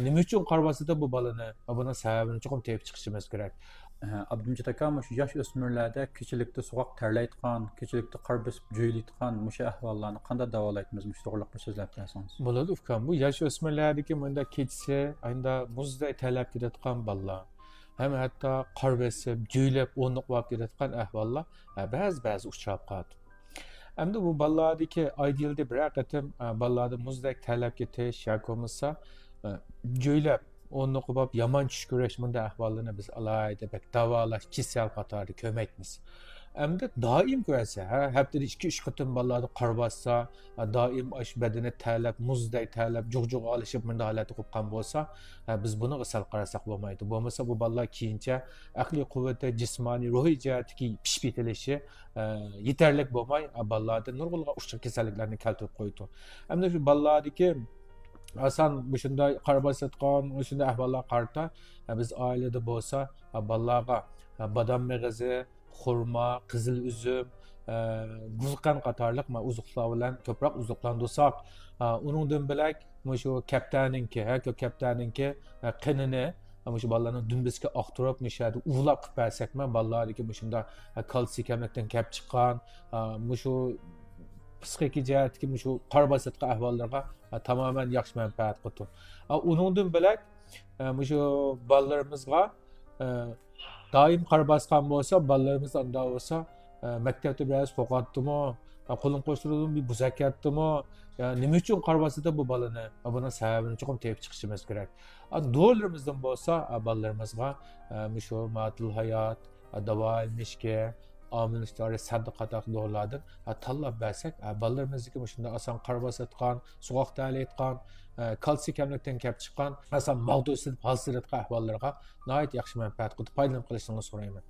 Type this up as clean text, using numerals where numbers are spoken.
Nima uchun qarabasida bu balani, buni sababini chuqur tepib chiqishimiz kerak. Abdumjid aka shu yosh o'smirlarda kechilikda sovuq terlaydigan, kechilikda qor bosib jo'ylaydigan mushu ahvollarni qanday davolaymiz? Mush to'g'riliq bir so'zlab bersangiz. Bo'ladi ukam, bu yosh o'smirlardagi bunda kechsa, ayda muzday talab ketadigan bolalar, ham hatto qor bosib jo'ylab o'rniq bo'lib ketadigan ahvollar ba'zi uchrab qoladi. Endi bu bolalardagi idealda bir qatim bolalarda muzdek talab ketish yoki bo'lmasa jo'ylab o'rniq bo'lib yomon tush ko'rish bunday ahvollarni biz alayda davolash kasal qatori ko'makmiz. Endi doim ko'rsa, haftada 2-3 qatim bolalarni qor bossa, doim osh badani talab, muzdek talab, jug'jug' olishib bunday holatga qo'ygan bo'lsa, biz buni asal qarasak bo'lmaydi. Bo'lmasa bu bolalar keyincha aqliy quvvati, jismoniy, ruhiy jihatdagi pishib ketilishi yetarli bo'lmay, bolalarda nurg'ulg'a ushqi kasalliklarni keltirib qo'ydi. Endi shu bolalardagi asan shunday qor bosayotgan, shunday ahvollar qarta biz oilada bo'lsa, bolalarga badam mag'izi, xurmo, qizil uzum, guzqan qatorliq uzuqlar bilan ko'proq uzuqlandirsak, uningdan bilak shu kaptaninki, kaptaninki qinini shu bolalarning dumbisiga oqtirib, mishadi uvlab qilib bersakmi, bolalarga shunda kalsiy kamlikdan kelib chiqqan, shu psixik jihatdagi shu qor bosayotgan ahvollarga tamamen yaxshi manfaat qildi. Uningdan bilak shu bolalarimizga doim qor bosgan bo'lsa, bolalarimiz unda bo'lsa, maktabda biraz qo'qatdimi, qo'lin qo'shtirdimi, bir buzakatdimi, nima uchun qor bosadi bu bolani? Buni sababini chuqur tepib chiqishimiz kerak. Do'llarimizdan bo'lsa, bolalarimizga shu ma'dil hayot, davo ilmishga, omil ishtihori saddiq qator do'llardan tanlab bersak, bolalarimizniki shunday oson qor bosayotgan, sovuq terlayotgan, kalsiy kamlikdan kelib chiqqan, asan mag'dusib, halsirayotgan ahvollarga nihoyat yaxshi manfaat qilib foydalanib qolishingizni so'rayman.